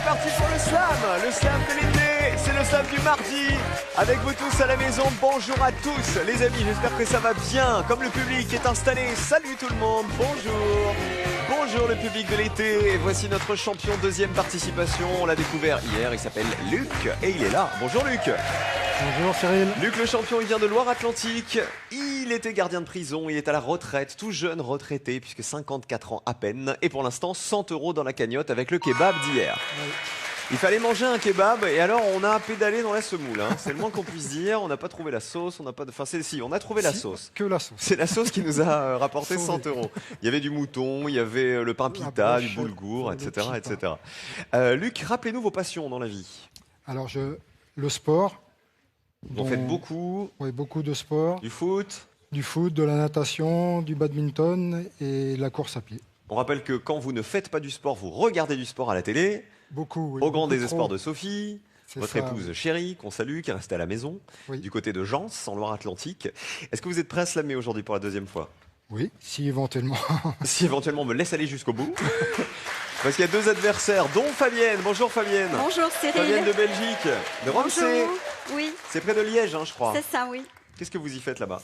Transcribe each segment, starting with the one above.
parti pour le slam de l'été, c'est le slam du mardi, avec vous tous à la maison, bonjour à tous les amis, j'espère que ça va bien, comme le public est installé, salut tout le monde, bonjour. Bonjour le public de l'été, et voici notre champion deuxième participation, on l'a découvert hier, il s'appelle Luc, et il est là, bonjour Luc. Bonjour Cyril. Luc le champion, il vient de Loire-Atlantique, il était gardien de prison, il est à la retraite, tout jeune retraité, puisque 54 ans à peine, et pour l'instant 100 € dans la cagnotte avec le kebab d'hier. Oui. Il fallait manger un kebab et alors on a pédalé dans la semoule, hein. C'est le moins qu'on puisse dire, on n'a pas trouvé la sauce, on n'a pas de... Enfin si, on a trouvé la sauce. Que la sauce. C'est la sauce qui nous a rapporté 100 €. Il y avait du mouton, il y avait le pain pita, du boulgour, etc. etc. Luc, rappelez-nous vos passions dans la vie. Alors le sport. Vous faites beaucoup. Oui, beaucoup de sport. Du foot. Du foot, de la natation, du badminton et de la course à pied. On rappelle que quand vous ne faites pas du sport, vous regardez du sport à la télé. Beaucoup, oui. Au grand désespoir de Sophie, votre épouse oui. chérie, qu'on salue, qui est restée à la maison, oui. Du côté de Gens, en Loire-Atlantique. Est-ce que vous êtes prêt à slammer aujourd'hui pour la deuxième fois? Oui, si éventuellement. Si éventuellement on me laisse aller jusqu'au bout. Parce qu'il y a deux adversaires, dont Fabienne. Bonjour Fabienne. Bonjour Cyril. Fabienne de Belgique, de Ramsey. Oui. C'est près de Liège, hein, je crois. C'est ça, oui. Qu'est-ce que vous y faites là-bas?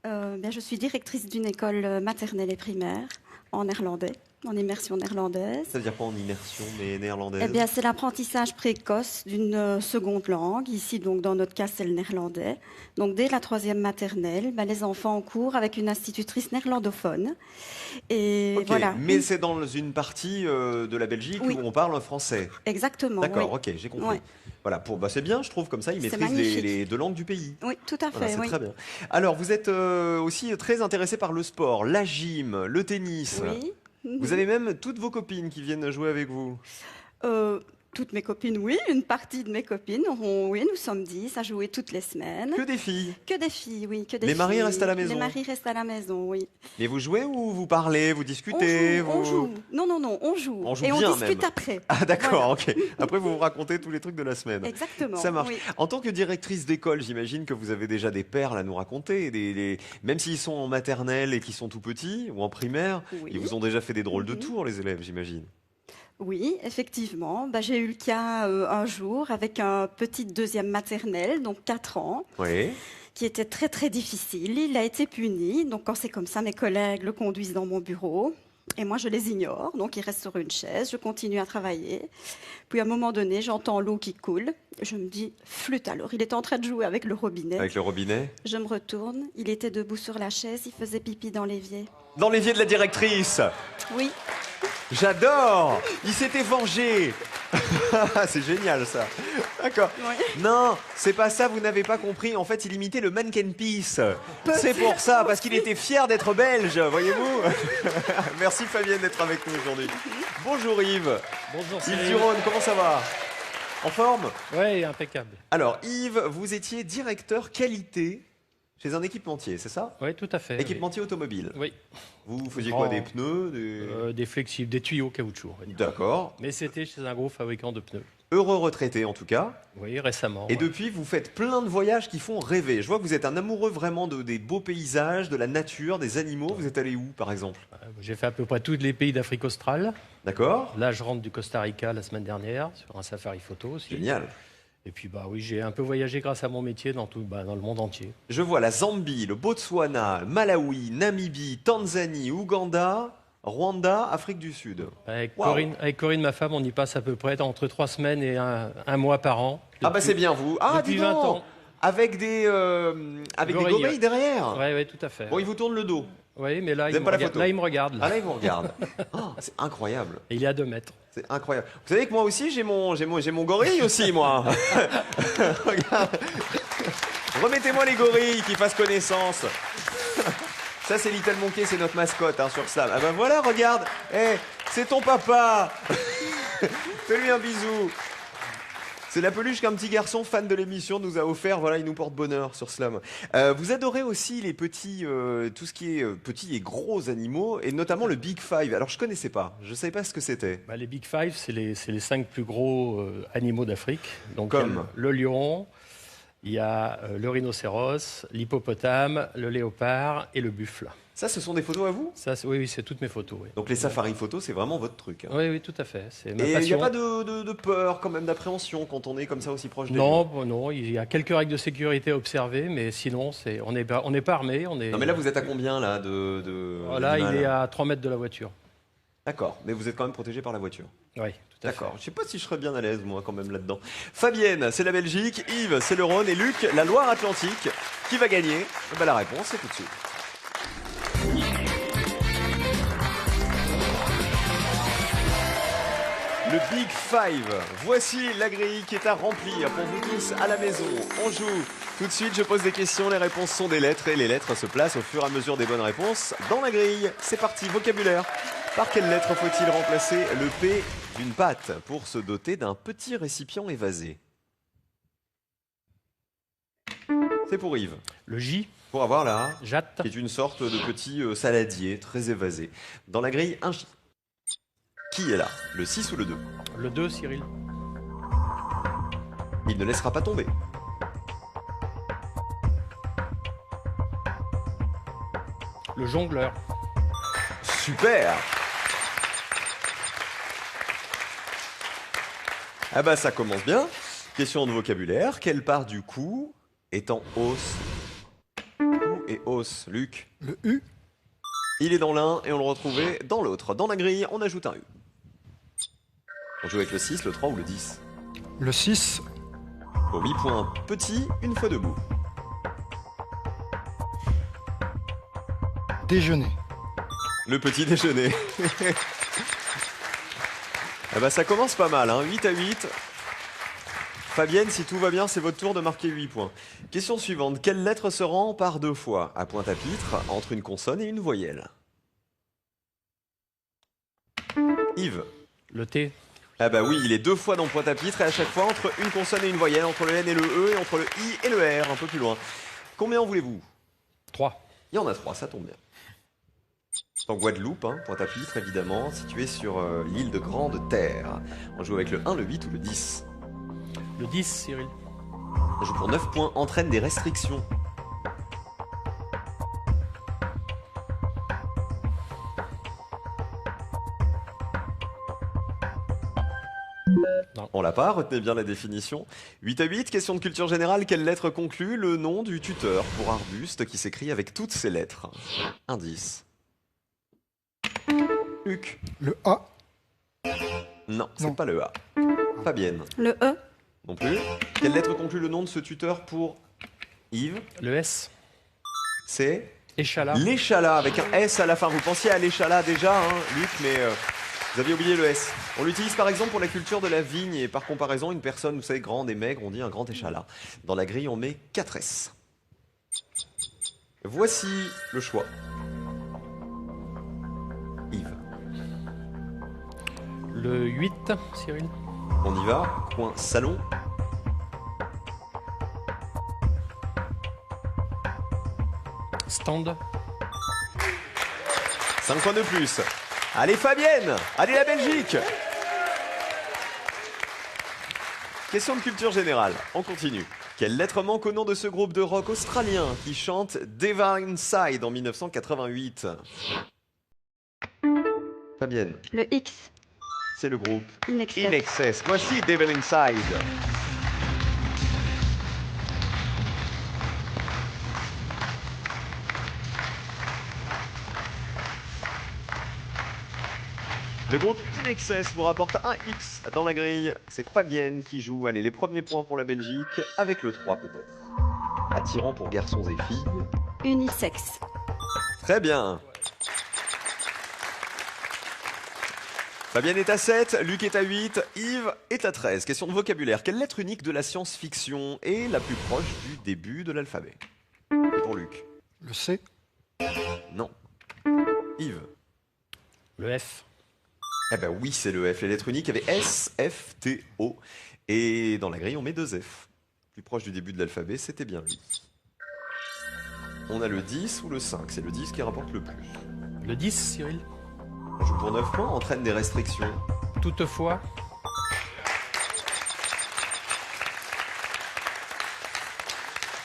Je suis directrice d'une école maternelle et primaire en néerlandais, en immersion néerlandaise. Ça veut dire quoi en immersion, mais néerlandaise? Eh bien, c'est l'apprentissage précoce d'une seconde langue. Ici, donc, dans notre cas, c'est le néerlandais. Donc, dès la 3e maternelle, les enfants en cours avec une institutrice néerlandophone. Et okay, voilà. Mais c'est dans une partie de la Belgique où on parle français. Exactement. D'accord, oui. ok, j'ai compris. Ouais. Voilà, c'est bien, je trouve, comme ça, ils maîtrisent les deux langues du pays. Oui, tout à fait. Voilà, c'est très bien. Alors, vous êtes aussi très intéressé par le sport, la gym, le tennis. Oui. Vous avez même toutes vos copines qui viennent jouer avec vous. Toutes mes copines, oui. Une partie de mes copines, oui, nous sommes 10 à jouer toutes les semaines. Que des filles? Que des filles, oui. Que des les filles. maris restent à la maison? Les maris restent à la maison, oui. Et vous jouez ou vous parlez, vous discutez? On joue. Non, on joue. On joue et bien, on discute même. après. Ah d'accord, voilà. Ok. Après, vous vous racontez tous les trucs de la semaine. Exactement. Ça marche. Oui. En tant que directrice d'école, j'imagine que vous avez déjà des perles à nous raconter. Même s'ils sont en maternelle et qu'ils sont tout petits, ou en primaire, oui. Ils vous ont déjà fait des drôles de tours, les élèves, j'imagine. Oui, effectivement. J'ai eu le cas un jour avec un petit deuxième maternelle, donc 4 ans, qui était très très difficile. Il a été puni. Donc quand c'est comme ça, mes collègues le conduisent dans mon bureau. Et moi, je les ignore. Donc il reste sur une chaise. Je continue à travailler. Puis à un moment donné, j'entends l'eau qui coule. Je me dis, flûte alors. Il est en train de jouer avec le robinet. Avec le robinet? Je me retourne. Il était debout sur la chaise. Il faisait pipi dans l'évier. Dans l'évier de la directrice? Oui. J'adore! Il s'était vengé! C'est génial ça. D'accord. Oui. Non, c'est pas ça, vous n'avez pas compris. En fait, il imitait le Mannequin Peace. C'est pour ça, parce qu'il était fier d'être belge, voyez-vous. Merci Fabienne d'être avec nous aujourd'hui. Bonjour Yves. Bonjour Yves Duron, comment ça va? En forme? Oui, impeccable. Alors Yves, vous étiez directeur qualité chez un équipementier, c'est ça? Oui, tout à fait. Équipementier automobile? Oui. Vous faisiez quoi? Des pneus? Des flexibles, des tuyaux caoutchouc. D'accord. Mais c'était chez un gros fabricant de pneus. Heureux retraité en tout cas. Oui, récemment. Et depuis, vous faites plein de voyages qui font rêver. Je vois que vous êtes un amoureux vraiment des beaux paysages, de la nature, des animaux. Vous êtes allé où, par exemple? J'ai fait à peu près tous les pays d'Afrique australe. D'accord. Là, je rentre du Costa Rica la semaine dernière, sur un safari photo aussi. Génial. Et puis, oui, j'ai un peu voyagé grâce à mon métier dans le monde entier. Je vois la Zambie, le Botswana, Malawi, Namibie, Tanzanie, Ouganda, Rwanda, Afrique du Sud. Avec Corinne, ma femme, on y passe à peu près entre 3 semaines et un mois par an. Depuis, c'est bien vous. Ah, depuis dis donc, 20 ans. Avec des gorilles derrière. Oui, tout à fait. Bon, ils vous tournent le dos. Oui, mais là, il me regarde. Ah, là, il vous regarde. Oh, c'est incroyable. Et il est à 2 mètres. C'est incroyable. Vous savez que moi aussi, j'ai mon gorille aussi, moi. Regarde. Remettez-moi les gorilles qui fassent connaissance. Ça, c'est Little Monkey, c'est notre mascotte sur Slam. Ah ben voilà, regarde. C'est ton papa. Fais-lui un bisou. C'est la peluche qu'un petit garçon fan de l'émission nous a offert. Voilà, il nous porte bonheur sur Slam. Vous adorez aussi les petits, tout ce qui est petits et gros animaux, et notamment le Big Five. Alors, je connaissais pas. Je savais pas ce que c'était. Les Big Five, c'est les 5 plus gros animaux d'Afrique. Donc, comme le lion, Il y a le rhinocéros, l'hippopotame, le léopard et le buffle. Ça, ce sont des photos à vous? Ça, oui, c'est toutes mes photos. Oui. Donc les safaris photos, c'est vraiment votre truc. Hein. Oui, tout à fait. C'est ma Et il passion. n'y a pas de peur, quand même, d'appréhension quand on est comme ça aussi proche des lieux? Non, il y a quelques règles de sécurité à observer, mais sinon, on n'est pas armé. Non, mais là, vous êtes à combien là, Là, il est à 3 mètres de la voiture. D'accord, mais vous êtes quand même protégé par la voiture. Oui, tout à fait. D'accord, je ne sais pas si je serais bien à l'aise, moi, quand même, là-dedans. Fabienne, c'est la Belgique, Yves, c'est le Rhône, et Luc, la Loire-Atlantique. Qui va gagner? La réponse, c'est tout de suite. Le Big Five. Voici la grille qui est à remplir pour vous tous à la maison. On joue. Tout de suite, je pose des questions, les réponses sont des lettres et les lettres se placent au fur et à mesure des bonnes réponses dans la grille. C'est parti, vocabulaire. Par quelle lettre faut-il remplacer le P d'une pâte pour se doter d'un petit récipient évasé? C'est pour Yves. Le J. Pour avoir là, Jatte. qui est une sorte de petit saladier très évasé. Dans la grille, un J. Qui est là? Le 6 ou le 2? Le 2, Cyril. Il ne laissera pas tomber. Le jongleur. Super! Ah bah ça commence bien. Question de vocabulaire. Quelle part du cou est en hausse? Cou et hausse. Luc? Le U. Il est dans l'un et on le retrouvait dans l'autre. Dans la grille, on ajoute un U. On joue avec le 6, le 3 ou le 10. Le 6. Pour 8 points, petit, une fois debout. Déjeuner. Le petit déjeuner. Ah bah ça commence pas mal, hein. 8 à 8. Fabienne, si tout va bien, c'est votre tour de marquer 8 points. Question suivante. Quelle lettre se rend par 2 fois, à pointe-à-pitre, entre une consonne et une voyelle? Yves? Le T. Ah bah oui, il est 2 fois dans pointe-à-pitre et à chaque fois entre une consonne et une voyelle, entre le N et le E et entre le I et le R, un peu plus loin. Combien en voulez-vous? 3. Il y en a 3, ça tombe bien. C'est en Guadeloupe, hein, Pointe-à-Pitre évidemment, situé sur l'île de Grande-Terre. On joue avec le 1, le 8 ou le 10. Le 10, Cyril. On joue pour 9 points, entraîne des restrictions. Non. On l'a pas, retenez bien la définition. 8 à 8, question de culture générale, quelle lettre conclut le nom du tuteur pour arbuste qui s'écrit avec toutes ses lettres? Indice. Luc? Le A. Non, c'est Non. pas le A. Fabienne? Le E. Non plus. Quelle lettre conclut le nom de ce tuteur pour Yves? Le S. C'est Échalas. l'échalas avec un S à la fin. Vous pensiez à l'échalas déjà, hein, Luc, mais vous aviez oublié le S. On l'utilise par exemple pour la culture de la vigne et par comparaison, une personne, vous savez, grande et maigre, on dit un grand échalas. Dans la grille, on met 4 S. Voici le choix. Yves. Le 8, Cyril. On y va. Coin salon. Stand. 5 points de plus. Allez Fabienne. Allez la Belgique. Question de culture générale. On continue. Quelle lettre manque au nom de ce groupe de rock australien qui chante Devil Inside en 1988? Fabienne. Le X. C'est le groupe In Excess. In Excess. Voici Devil Inside. Le groupe In Excess vous rapporte un X dans la grille. C'est Fabienne qui joue. Allez, les premiers points pour la Belgique, avec le 3 peut-être. Attirant pour garçons et filles. Unisex. Très bien. Fabienne est à 7, Luc est à 8, Yves est à 13. Question de vocabulaire. Quelle lettre unique de la science-fiction est la plus proche du début de l'alphabet? Pour Luc. Le C. Non. Yves. Le F. Eh ben oui, c'est le F. Les lettres uniques, il y avait S, F, T, O. Et dans la grille, on met 2 F. Plus proche du début de l'alphabet, c'était bien lui. On a le 10 ou le 5. C'est le 10 qui rapporte le plus. Le 10, Cyril. On joue pour 9 points, entraîne des restrictions. Toutefois.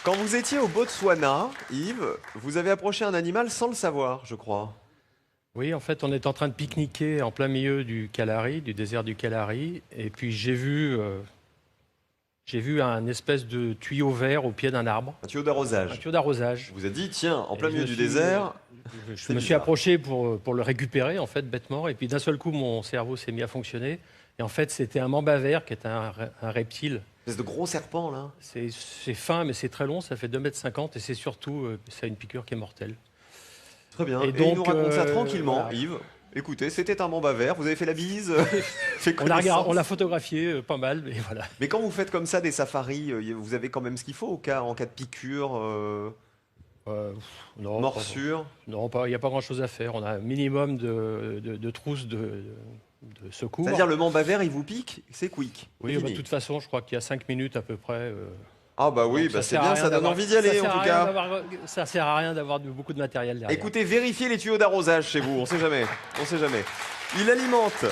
Quand vous étiez au Botswana, Yves, vous avez approché un animal sans le savoir, je crois. Oui, en fait, on est en train de pique-niquer en plein milieu du Kalahari, du désert du Kalahari. Et puis j'ai vu un espèce de tuyau vert au pied d'un arbre. Un tuyau d'arrosage. Un tuyau d'arrosage. Vous avez dit, tiens, en plein milieu du désert... Je me suis approché pour le récupérer, en fait, bêtement. Et puis d'un seul coup, mon cerveau s'est mis à fonctionner. Et en fait, c'était un mamba vert, qui est un reptile. Une espèce de gros serpent, là. C'est fin, mais c'est très long. Ça fait 2,50 m. Et c'est surtout, ça a une piqûre qui est mortelle. Très bien. Et il donc, nous raconte ça tranquillement, voilà. Yves. Écoutez, c'était un mamba vert. Vous avez fait la bise. On l'a photographié pas mal, mais voilà. Mais quand vous faites comme ça des safaris, vous avez quand même ce qu'il faut en cas de piqûre Non, morsure. Non, il n'y a pas grand-chose à faire. On a un minimum de trousses de secours. C'est-à-dire le mamba vert, il vous pique, c'est quick. Oui, de toute façon, je crois qu'il y a 5 minutes à peu près. Ah bah oui, bah c'est bien, ça donne envie d'y aller en tout cas. Ça sert à rien d'avoir beaucoup de matériel derrière. Écoutez, vérifiez les tuyaux d'arrosage chez vous, on sait jamais. On sait jamais. Il alimente,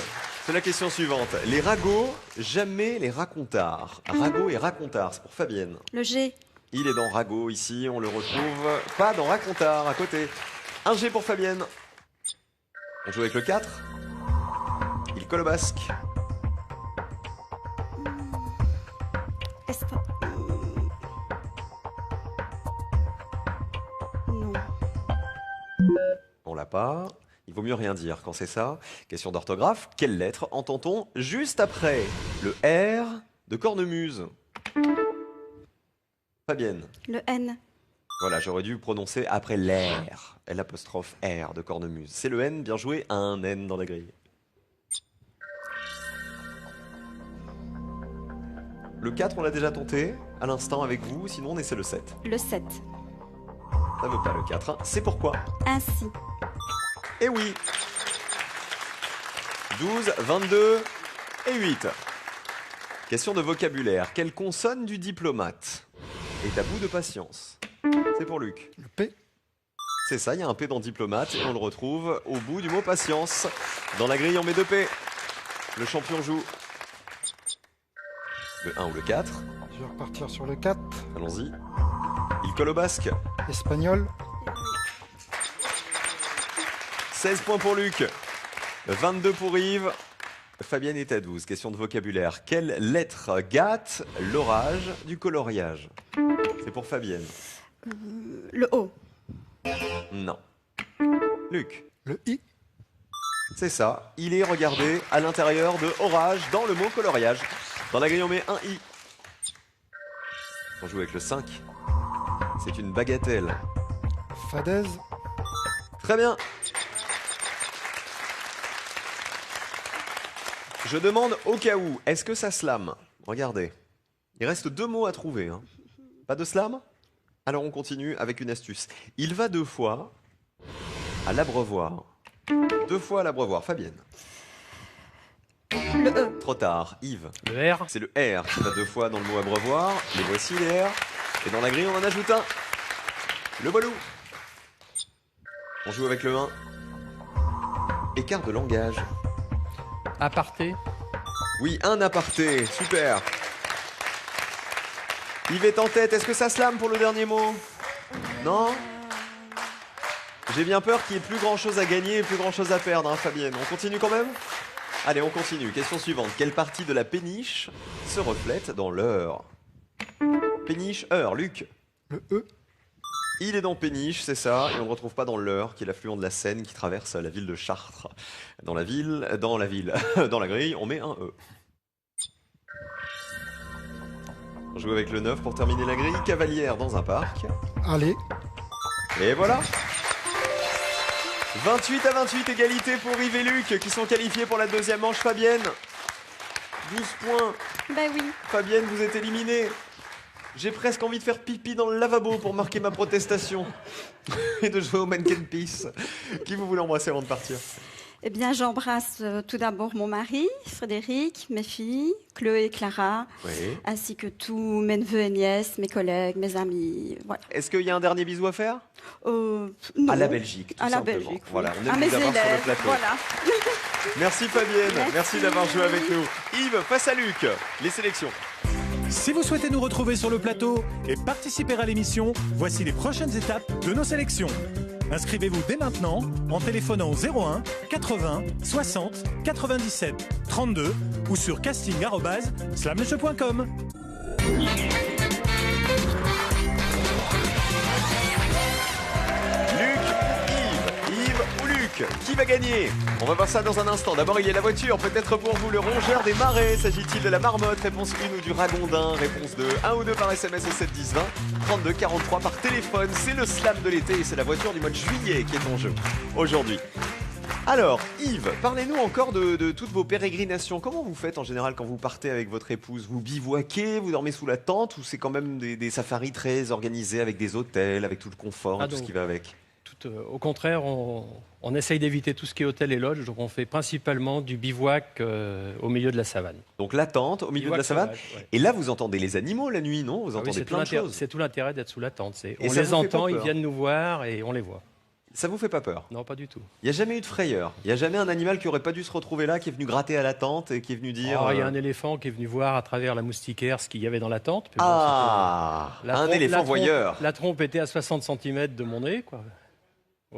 c'est la question suivante, les ragots, jamais les racontards. Ragots et racontards, c'est pour Fabienne. Le G. Il est dans Ragot ici, on le retrouve pas dans Racontard, à côté. Un G pour Fabienne. On joue avec le 4. Il colle au basque. Non. On l'a pas. Il vaut mieux rien dire quand c'est ça. Question d'orthographe. Quelle lettre entend-on juste après le R de cornemuse? Fabienne. Le N. Voilà, j'aurais dû prononcer après l'R. L'apostrophe R de cornemuse. C'est le N, bien joué, un N dans la grille. Le 4, on l'a déjà tenté à l'instant avec vous, sinon on essaie le 7. Le 7. Ça veut pas le 4, hein. C'est pourquoi? Ainsi. Eh oui. 12, 22 et 8. Question de vocabulaire. Quelle consonne du diplomate est à bout de patience? C'est pour Luc. Le P. C'est ça, il y a un P dans diplomate et on le retrouve au bout du mot patience. Dans la grille, on met 2 P. Le champion joue le 1 ou le 4. Je vais repartir sur le 4. Allons-y. Il colle au basque. Espagnol. 16 points pour Luc. 22 pour Yves. Fabienne est à 12. Question de vocabulaire. Quelle lettre gâte l'orage du coloriage? C'est pour Fabienne. Le O. Non. Luc. Le I. C'est ça. Il est, regardez, à l'intérieur de orage dans le mot coloriage. Dans la grille, on met un I. On joue avec le 5. C'est une bagatelle. Fadaise. Très bien. Je demande au cas où, est-ce que ça slame? Regardez. Il reste 2 mots à trouver. Hein. Pas de slam? Alors on continue avec une astuce. Il va 2 fois à l'abreuvoir. 2 fois à l'abreuvoir. Fabienne. Le E. Trop tard. Yves. Le R. C'est le R qui va 2 fois dans le mot abreuvoir. Les voici les R. Et dans la grille, on en ajoute un. Le Walou. On joue avec le 1. Écart de langage. Aparté. Oui, un aparté. Super. Yves est en tête. Est-ce que ça slame pour le dernier mot? Non? J'ai bien peur qu'il n'y ait plus grand-chose à gagner et plus grand-chose à perdre, hein, Fabienne. On continue quand même? Allez, on continue. Question suivante. Quelle partie de la péniche se reflète dans l'heure? Péniche, heure. Luc. Le E. Il est dans Péniche, c'est ça, et on ne le retrouve pas dans l'Eure, qui est l'affluent de la Seine, qui traverse la ville de Chartres. Dans la grille, on met un E. On joue avec le 9 pour terminer la grille. Cavalière dans un parc. Allez. Et voilà. 28-28, égalité pour Yves et Luc, qui sont qualifiés pour la deuxième manche. Fabienne, 12 points. Ben oui. Fabienne, vous êtes éliminée. J'ai presque envie de faire pipi dans le lavabo pour marquer ma protestation et de jouer au Mannequin Peace. Qui vous voulez embrasser avant de partir? Eh bien, j'embrasse tout d'abord mon mari, Frédéric, mes filles, Chloé et Clara, Oui. ainsi que tous mes neveux et nièces, mes collègues, mes amis. Voilà. Est-ce qu'il y a un dernier bisou à faire? Non. À la Belgique, tout À la simplement. Belgique, oui. Voilà, on À aime mes vous avoir sur le élèves, plateau. voilà. Merci Fabienne, Merci. merci d'avoir joué avec nous. Yves, face à Luc, les sélections. Si vous souhaitez nous retrouver sur le plateau et participer à l'émission, voici les prochaines étapes de nos sélections. Inscrivez-vous dès maintenant en téléphonant au 01 80 60 97 32 ou sur casting@slamlejeu.com. Yves ou Luc, qui va gagner? On va voir ça dans un instant. D'abord, il y a la voiture, peut-être pour vous, le rongeur des marais. S'agit-il de la marmotte? Réponse 1 ou du ragondin? Réponse 2. 1 ou 2 par SMS au 7 10 20. 32 43 par téléphone. C'est le slam de l'été et c'est la voiture du mois de juillet qui est en jeu aujourd'hui. Alors, Yves, parlez-nous encore de toutes vos pérégrinations. Comment vous faites en général quand vous partez avec votre épouse? Vous bivouaquez, vous dormez sous la tente ou c'est quand même des safaris très organisés avec des hôtels, avec tout le confort et tout ce qui va avec? Au contraire, on essaye d'éviter tout ce qui est hôtel et lodge, donc on fait principalement du bivouac au milieu de la savane. Donc la tente au milieu de la savane. Ouais. Et là, vous entendez les animaux la nuit, non? Vous entendez plein de choses. C'est tout l'intérêt d'être sous la tente. On les entend, ils viennent nous voir et on les voit. Ça vous fait pas peur? Non, pas du tout. Il n'y a jamais eu de frayeur? Il n'y a jamais un animal qui aurait pas dû se retrouver là, qui est venu gratter à la tente et qui est venu dire... Il y a un éléphant qui est venu voir à travers la moustiquaire ce qu'il y avait dans la tente. Un éléphant voyeur. La trompe était à 60 cm de mon nez, quoi.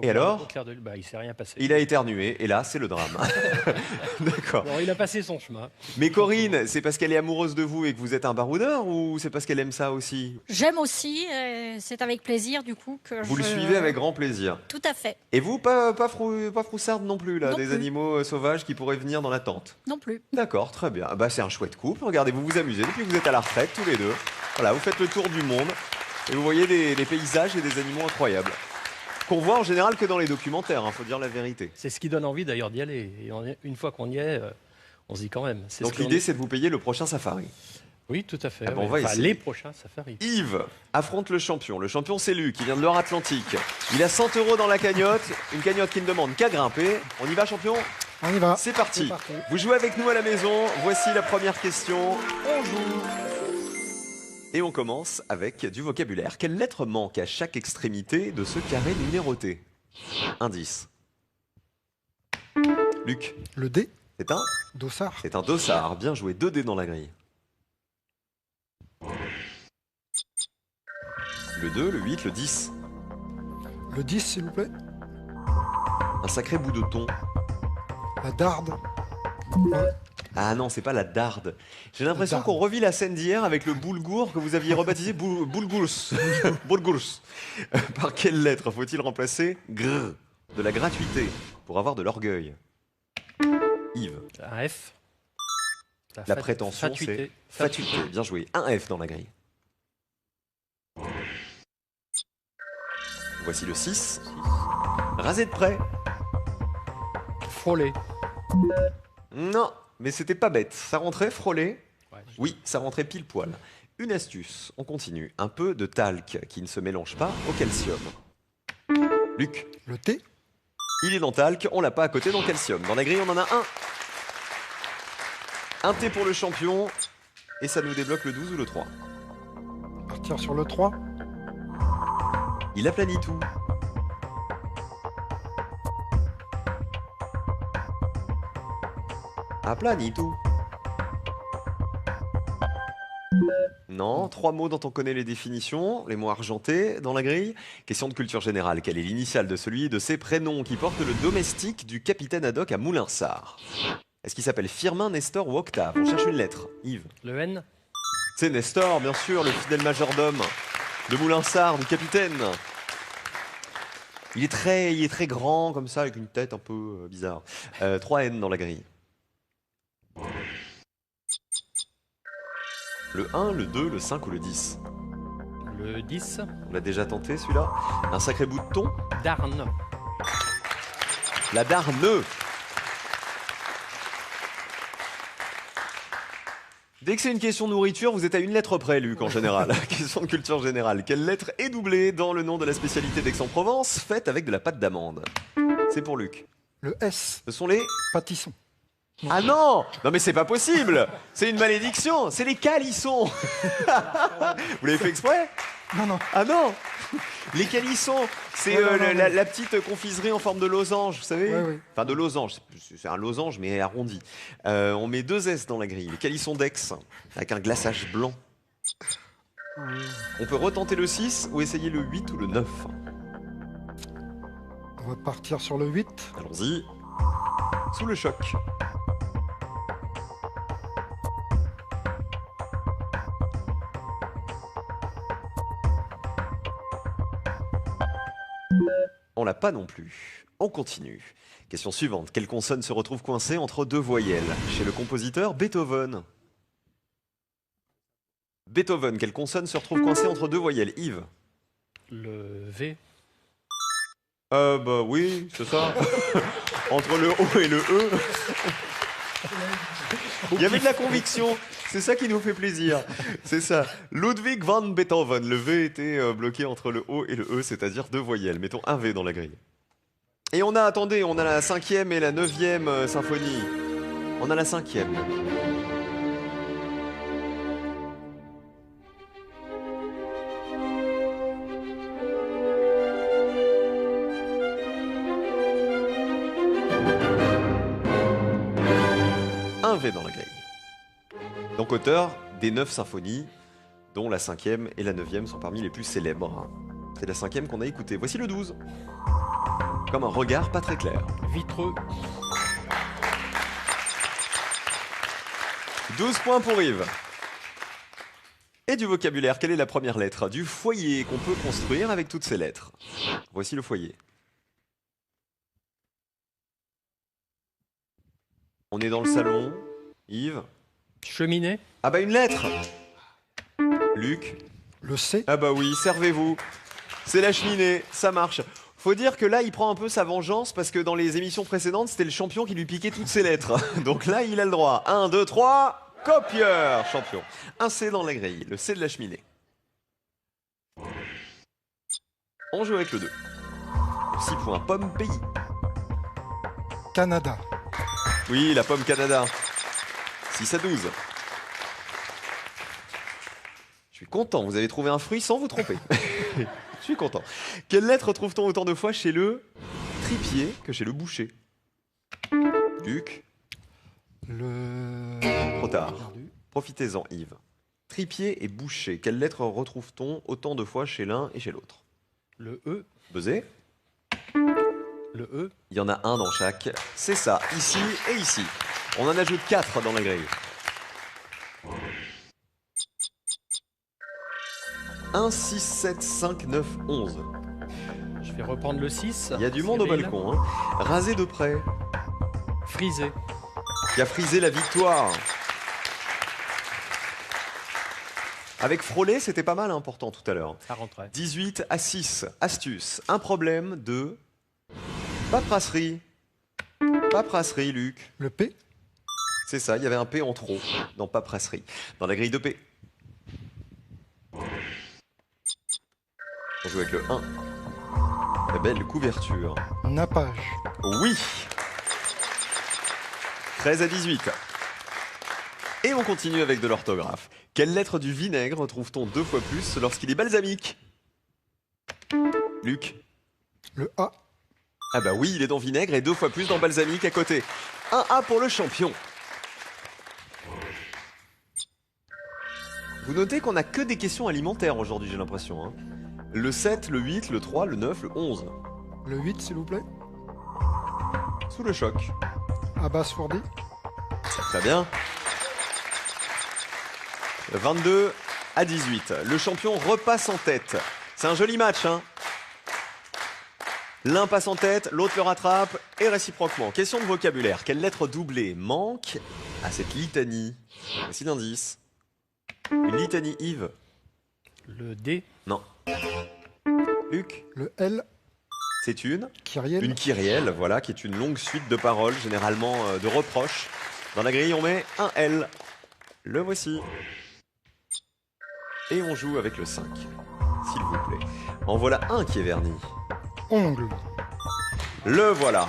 Et alors? Il s'est rien passé. Il a éternué, et là, c'est le drame. D'accord. Bon, il a passé son chemin. Mais Corinne, c'est parce qu'elle est amoureuse de vous et que vous êtes un baroudeur, ou c'est parce qu'elle aime ça aussi? J'aime aussi, c'est avec plaisir du coup que vous le suivez avec grand plaisir? Tout à fait. Et vous, pas froussarde non plus, là, des animaux sauvages qui pourraient venir dans la tente? Non plus. D'accord, très bien. Bah, c'est un chouette couple. Regardez, vous vous amusez depuis que vous êtes à la retraite, tous les deux. Voilà, vous faites le tour du monde et vous voyez des paysages et des animaux incroyables. Qu'on voit en général que dans les documentaires, faut dire la vérité. C'est ce qui donne envie d'ailleurs d'y aller. Et une fois qu'on y est, on se dit quand même. Donc l'idée, c'est de vous payer le prochain safari. Oui, tout à fait. Ah bon, les prochains safaris. Yves affronte le champion. Le champion, c'est Luc, qui vient de Loire-Atlantique. Il a 100 € dans la cagnotte. Une cagnotte qui ne demande qu'à grimper. On y va, champion? On y va. C'est parti. Vous jouez avec nous à la maison. Voici la première question. On joue. Et on commence avec du vocabulaire. Quelle lettre manque à chaque extrémité de ce carré numéroté? Indice. Luc. Le D. C'est un dossard. C'est un dossard. Bien joué. 2 dés dans la grille. Le 2, le 8, le 10. Le 10, s'il vous plaît. Un sacré bout de thon. La darde. Ah non, c'est pas la darde. J'ai l'impression qu'on revit la scène d'hier avec le boulgour que vous aviez rebaptisé boulgours. Boulgours. Par quelle lettre faut-il remplacer gr de la gratuité pour avoir de l'orgueil? Yves. Un F. La prétention, c'est fatuité. Bien joué. Un F dans la grille. Voici le 6. Rasé de près. Frôler. Non. Mais c'était pas bête. Ça rentrait frôler? Ouais. Oui, ça rentrait pile poil. Une astuce, on continue. Un peu de talc qui ne se mélange pas au calcium. Luc. Le T. Il est dans talc, on l'a pas à côté dans calcium. Dans la grille, on en a un. Un T pour le champion. Et ça nous débloque le 12 ou le 3. Partir sur le 3. Il aplanit tout. Aplanit tout. Non, 3 mots dont on connaît les définitions, les mots argentés dans la grille. Question de culture générale, quelle est l'initiale de celui de ses prénoms qui porte le domestique du capitaine Haddock à Moulinsart? Est-ce qu'il s'appelle Firmin, Nestor ou Octave? On cherche une lettre. Yves. Le N. C'est Nestor, bien sûr, le fidèle majordome de Moulinsart, du capitaine. Il est très grand, comme ça, avec une tête un peu bizarre. 3 N dans la grille. Le 1, le 2, le 5 ou le 10? Le 10. On l'a déjà tenté celui-là. Un sacré bout de thon. Darne. La Darne. Dès que c'est une question de nourriture, vous êtes à une lettre près, Luc, en général. Question de culture générale. Quelle lettre est doublée dans le nom de la spécialité d'Aix-en-Provence, faite avec de la pâte d'amande? C'est pour Luc. Le S. Ce sont les... Pâtisson. Non. Ah non! Non mais c'est pas possible! C'est une malédiction! C'est les calissons! Vous l'avez fait exprès? Non. Ah non! Les calissons, c'est la petite confiserie en forme de losange, vous savez? Oui. Enfin de losange, c'est un losange mais arrondi. On met 2 S dans la grille. Les calissons d'Aix, avec un glaçage blanc. On peut retenter le 6 ou essayer le 8 ou le 9. On va partir sur le 8. Allons-y. Sous le choc. On l'a pas non plus. On continue. Question suivante. Quelle consonne se retrouve coincée entre deux voyelles chez le compositeur Beethoven? Beethoven, quelle consonne se retrouve coincée entre deux voyelles? Yves? Le V. Bah oui, c'est ça. Entre le O et le E. Il y avait de la conviction. C'est ça qui nous fait plaisir. C'est ça. Ludwig van Beethoven. Le V était bloqué entre le O et le E, c'est-à-dire deux voyelles. Mettons un V dans la grille. Et on a, attendez, on a la 5e et la 9e symphonie. On a la 5e. Un V dans la grille. Donc auteur des 9 symphonies, dont la 5e et la 9e sont parmi les plus célèbres. C'est la 5e qu'on a écoutée. Voici le 12. Comme un regard pas très clair. Vitreux. 12 points pour Yves. Et du vocabulaire, quelle est la première lettre du foyer qu'on peut construire avec toutes ces lettres? Voici le foyer. On est dans le salon. Yves? Cheminée. Ah bah une lettre. Luc? Le C. Ah bah oui, servez-vous. C'est la cheminée, ça marche. Faut dire que là, il prend un peu sa vengeance parce que dans les émissions précédentes, c'était le champion qui lui piquait toutes ses lettres. Donc là, il a le droit. 1, 2, 3, copieur, champion. Un C dans la grille, le C de la cheminée. On joue avec le 2. 6 points, pomme pays. Canada. Oui, la pomme Canada. 6 à 12. Je suis content, vous avez trouvé un fruit sans vous tromper. Je suis content. Quelle lettre trouve-t-on autant de fois chez le tripier que chez le boucher? Luc? Le... Trop tard. Profitez-en, Yves. Tripier et boucher. Quelle lettre retrouve-t-on autant de fois chez l'un et chez l'autre? Le E. Buzzer? Le E. Il y en a un dans chaque. C'est ça, ici et ici. On en ajoute 4 dans la grille. 1, 6, 7, 5, 9, 11. Je vais reprendre le 6. Il y a du monde au balcon. Hein. Rasé de près. Frisé. Qui a frisé la victoire. Avec frôler, c'était pas mal important tout à l'heure. Ça rentrait. 18 à 6. Astuce. Un problème de paperasserie. Paperasserie, Luc. Le P. C'est ça, il y avait un P en trop dans paperasserie. Dans la grille de P. On joue avec le 1. La belle couverture. Nappage. Oui. 13 à 18. Et on continue avec de l'orthographe. Quelle lettre du vinaigre trouve-t-on 2 fois plus lorsqu'il est balsamique? Luc? Le A. Ah bah oui, il est dans vinaigre et 2 fois plus dans balsamique à côté. 1 A pour le champion. Vous notez qu'on n'a que des questions alimentaires aujourd'hui, j'ai l'impression. Hein. Le 7, le 8, le 3, le 9, le 11. Le 8, s'il vous plaît. Sous le choc. Abasourdi. Très bien. 22 à 18. Le champion repasse en tête. C'est un joli match, hein. L'un passe en tête, l'autre le rattrape, et réciproquement. Question de vocabulaire. Quelle lettre doublée manque à cette litanie? Voici l'indice. Une litanie, Yves? Le D. Non. Luc? Le L. C'est une Kyrielle. kyrielle, voilà, qui est une longue suite de paroles, généralement de reproches. Dans la grille, on met un L. Le voici. Et on joue avec le 5, s'il vous plaît. En voilà un qui est verni. Ongle. Le voilà.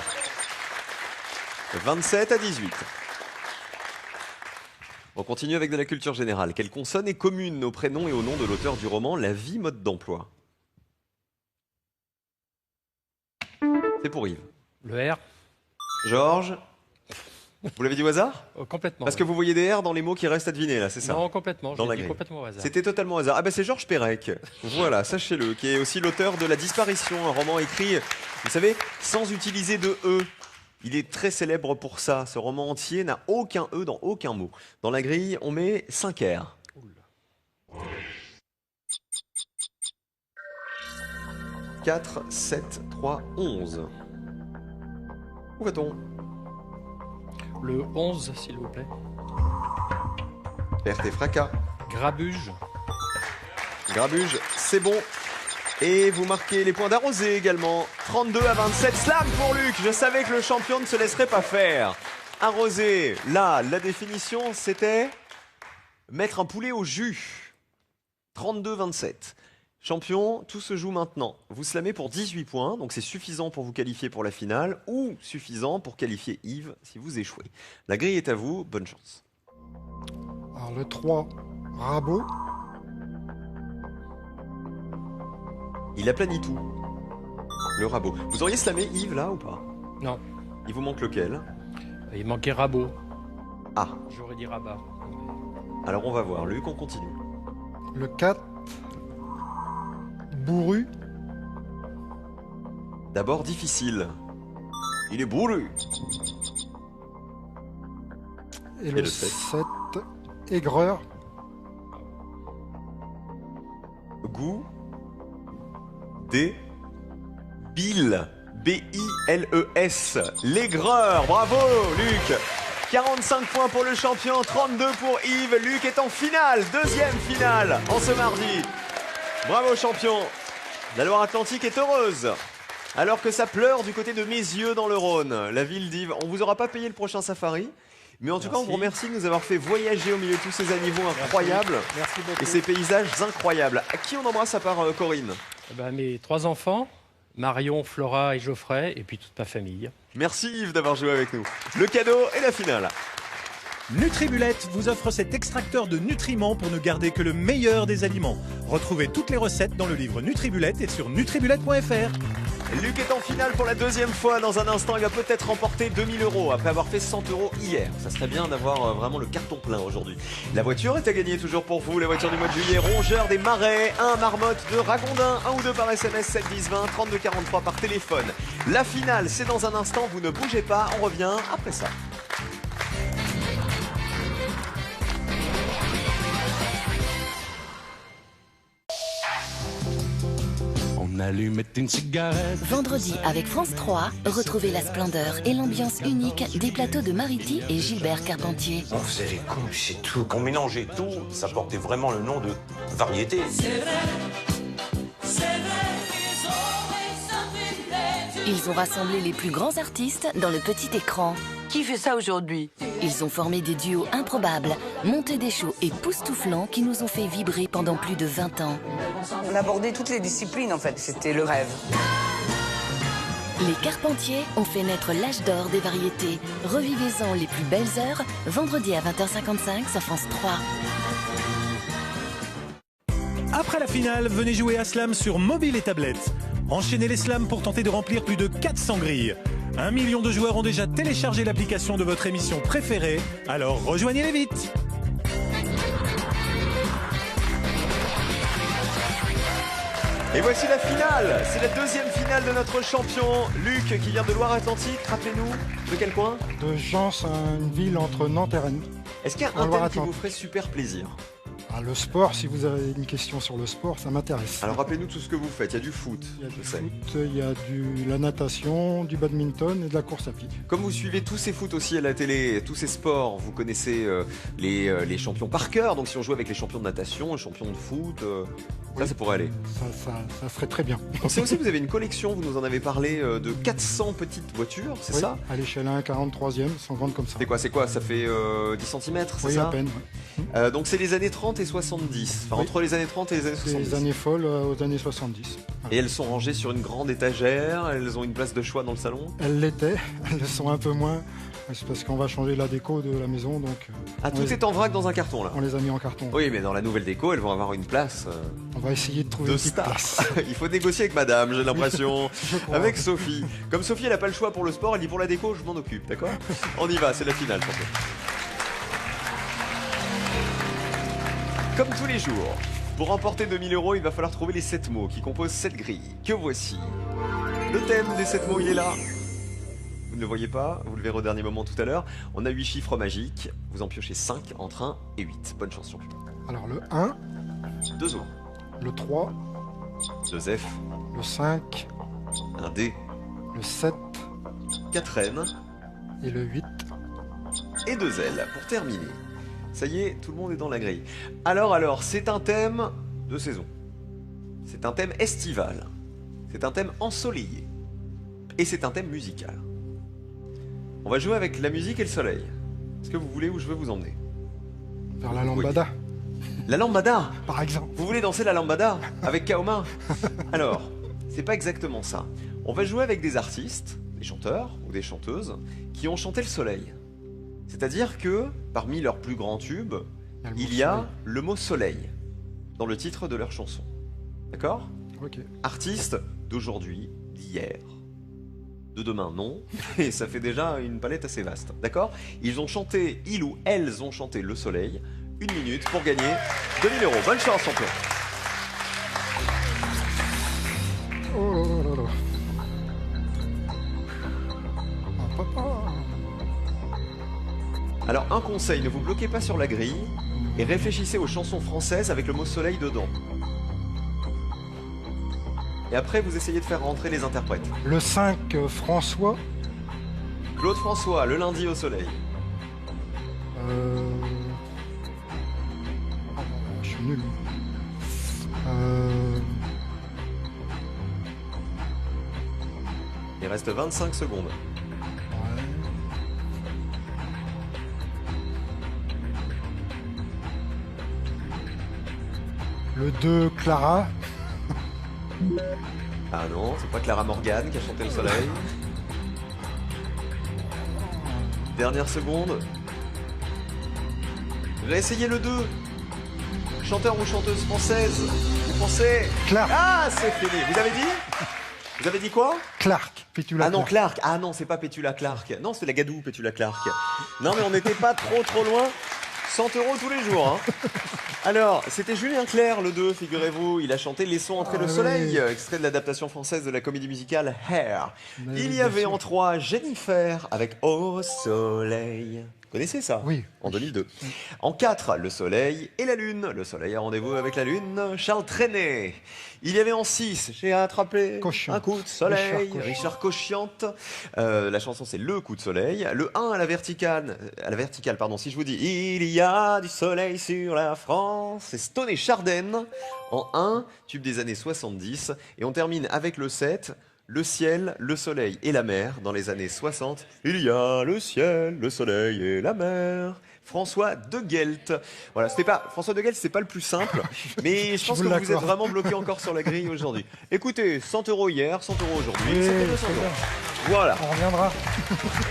27 à 18. On continue avec de la culture générale. Quelle consonne est commune au prénom et au nom de l'auteur du roman La vie, mode d'emploi? C'est pour Yves. Le R. Georges? Vous l'avez dit au hasard? Complètement. Parce que vous voyez des R dans les mots qui restent à deviner, là, c'est ça? Non, complètement. Dans la dit grille. complètement au hasard. C'était totalement au hasard. Ah bah c'est Georges Perec, voilà, sachez-le, qui est aussi l'auteur de La Disparition, un roman écrit, vous savez, sans utiliser de E. Il est très célèbre pour ça. Ce roman entier n'a aucun E dans aucun mot. Dans la grille, on met 5 R. 4, 7, 3, 11. Où va-t-on? Le 11, s'il vous plaît. Perte et fracas. Grabuge. Grabuge, c'est bon. Et vous marquez les points d'Arrosé également. 32 à 27. Slam pour Luc. Je savais que le champion ne se laisserait pas faire. Arrosé, là, la définition, c'était mettre un poulet au jus. 32-27. Champion, tout se joue maintenant. Vous slamez pour 18 points, donc c'est suffisant pour vous qualifier pour la finale ou suffisant pour qualifier Yves si vous échouez. La grille est à vous, bonne chance. Alors le 3, Rabot. Il aplanit tout. Le rabot. Vous auriez slamé Yves là ou pas? Non. Il vous manque lequel? Il manquait Rabot. Ah. J'aurais dit Rabat. Alors on va voir. Luc, on continue. Le 4, Bourru. D'abord difficile. Il est bourru. Et le 7, Aigreur. Goût. Des. Bill. B-I-L-E-S. L'aigreur. Bravo, Luc. 45 points pour le champion, 32 pour Yves. Luc est en finale, deuxième finale en ce mardi. Bravo, champion. La Loire-Atlantique est heureuse. Alors que ça pleure du côté de Mézieux dans le Rhône, la ville d'Yves. On vous aura pas payé le prochain safari, mais en tout cas, on vous remercie de nous avoir fait voyager au milieu de tous ces animaux incroyables. Merci beaucoup. Et ces paysages incroyables. À qui on embrasse à part Corinne? Mes 3 enfants, Marion, Flora et Geoffrey, et puis toute ma famille. Merci Yves d'avoir joué avec nous. Le cadeau et la finale. Nutribullet vous offre cet extracteur de nutriments pour ne garder que le meilleur des aliments. Retrouvez toutes les recettes dans le livre Nutribullet et sur nutribullet.fr. Luc est en finale pour la deuxième fois. Dans un instant, il va peut-être remporter 2000 € après avoir fait 100 € hier. Ça serait bien d'avoir vraiment le carton plein aujourd'hui. La voiture est à gagner toujours pour vous. La voiture du mois de juillet, Rongeur des Marais, un Marmotte de Ragondin, 1 ou 2 par SMS, 7 10 20, 32 43 par téléphone. La finale, c'est dans un instant. Vous ne bougez pas. On revient après ça. Allumette une cigarette. Vendredi avec France 3, retrouvez la splendeur et l'ambiance unique des plateaux de Mariti et Gilbert Carpentier. On faisait les coups, c'est tout. On mélangeait tout, ça portait vraiment le nom de variété. Ils ont rassemblé les plus grands artistes dans le petit écran. Qui fait ça aujourd'hui? Ils ont formé des duos improbables, monté des shows époustouflants qui nous ont fait vibrer pendant plus de 20 ans. On abordait toutes les disciplines en fait, c'était le rêve. Les Carpentiers ont fait naître l'âge d'or des variétés. Revivez-en les plus belles heures, vendredi à 20h55 sur France 3. Après la finale, venez jouer à Slam sur mobile et tablette. Enchaînez les slams pour tenter de remplir plus de 400 grilles. 1 million de joueurs ont déjà téléchargé l'application de votre émission préférée, alors rejoignez-les vite. Et voici la finale. C'est la deuxième finale de notre champion, Luc, qui vient de Loire-Atlantique. Rappelez-nous, de quel coin? De Gence, une ville entre Nantes et Rennes. Est-ce qu'il y a un thème qui vous ferait super plaisir? Le sport, si vous avez une question sur le sport, ça m'intéresse. Alors rappelez-nous tout ce que vous faites. Il y a du foot, il y a du foot, il y a la natation, du badminton et de la course à pied. Comme vous suivez tous ces foot aussi à la télé, tous ces sports, vous connaissez les champions par cœur. Donc si on joue avec les champions de natation, les champions de foot, oui, ça pourrait aller. Ça serait très bien. On sait aussi que vous avez une collection, vous nous en avez parlé, de 400 petites voitures, c'est ça? À l'échelle 1, 43e, sans grande comme ça. C'est quoi? Ça fait 10 cm, c'est ça? Oui, à peine. Ouais. Donc c'est les années 30 et 70, enfin entre les années 30 et les années 70. Les années folles aux années 70. Voilà. Et elles sont rangées sur une grande étagère, elles ont une place de choix dans le salon? Elles l'étaient, elles le sont un peu moins C'est parce qu'on va changer la déco de la maison, donc... Ah, tout est en vrac dans un carton, là. On les a mis en carton. Oui, mais dans la nouvelle déco, elles vont avoir une place... On va essayer de trouver de une petite star. place. Il faut négocier avec madame, j'ai l'impression. crois. Avec Sophie. Comme Sophie, elle n'a pas le choix pour le sport, elle dit pour la déco, je m'en occupe, d'accord? On y va, c'est la finale, pour toi. Comme tous les jours, pour remporter 2000 €, il va falloir trouver les 7 mots qui composent cette grille. Que voici. Le thème des 7 mots, il est là. Vous ne le voyez pas, vous le verrez au dernier moment tout à l'heure. On a 8 chiffres magiques. Vous en piochez 5 entre 1 et 8. Bonne chance, champion. Alors le 1, 2 O, le 3, 2 F, le 5, un D, le 7 4 N et le 8. et 2 L pour terminer. Ça y est, tout le monde est dans la grille. Alors, c'est un thème de saison. C'est un thème estival. C'est un thème ensoleillé. Et c'est un thème musical. On va jouer avec la musique et le soleil. Est-ce que vous voulez où je veux vous emmener? Vers la lambada. La lambada? Par exemple. Vous voulez danser la lambada avec Kaoma? Alors, c'est pas exactement ça. On va jouer avec des artistes, des chanteurs ou des chanteuses qui ont chanté le soleil. C'est-à-dire que, parmi leurs plus grands tubes, il y a le mot soleil dans le titre de leur chanson. D'accord? Ok. Artistes d'aujourd'hui, d'hier, de demain, non. Et ça fait déjà une palette assez vaste. D'accord? Ils ou elles ont chanté le soleil. 1 minute pour gagner 2000 €. Bonne chance, champion. Oh là là là là. Ah, papa. Alors, un conseil, ne vous bloquez pas sur la grille et réfléchissez aux chansons françaises avec le mot soleil dedans. Et après, vous essayez de faire rentrer les interprètes. Le 5, François. Claude François, le lundi au soleil. Ah, je suis nul. Il reste 25 secondes. Le 2, Clara. Ah non, c'est pas Clara Morgan qui a chanté le soleil. Dernière seconde. Réessayez le 2. Chanteur ou chanteuse française. Vous pensez? Clark. Ah, c'est fini. Vous avez dit? Vous avez dit quoi? Clark. Pétula Ah non, Clark. Clark. Ah non, c'est pas Pétula Clark. Non, c'est la Gadou, Pétula Clark. Non, mais on n'était pas trop loin. 100 € tous les jours. Hein. Alors, c'était Julien Clerc, le 2, figurez-vous. Il a chanté Laissons entrer le soleil, extrait de l'adaptation française de la comédie musicale Hair. Il y avait en 3 Jennifer avec Au soleil. Vous connaissez ça? Oui. En 2002. En 4, le soleil et la lune. Le soleil a rendez-vous avec la lune. Charles Trenet. Il y avait en 6, j'ai attrapé un coup de soleil. Richard Cochiante. La chanson, c'est Le coup de soleil. Le 1 à la verticale, pardon. Si je vous dis Il y a du soleil sur la France, c'est Stone et Chardenne. En 1, tube des années 70. Et on termine avec le 7. Le ciel, le soleil et la mer dans les années 60. Il y a le ciel, le soleil et la mer. François de Guelt. Voilà, François de Guelt, c'est pas le plus simple, mais je pense que vous êtes vraiment bloqué encore sur la grille aujourd'hui. Écoutez, 100 € hier, 100 € aujourd'hui, Oui, c'était 200 €. Voilà. On reviendra.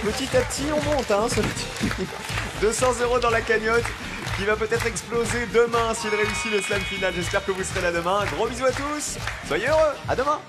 Petit à petit, on monte, hein, 200 € dans la cagnotte qui va peut-être exploser demain s'il réussit le slam final. J'espère que vous serez là demain. Gros bisous à tous. Soyez heureux. À demain.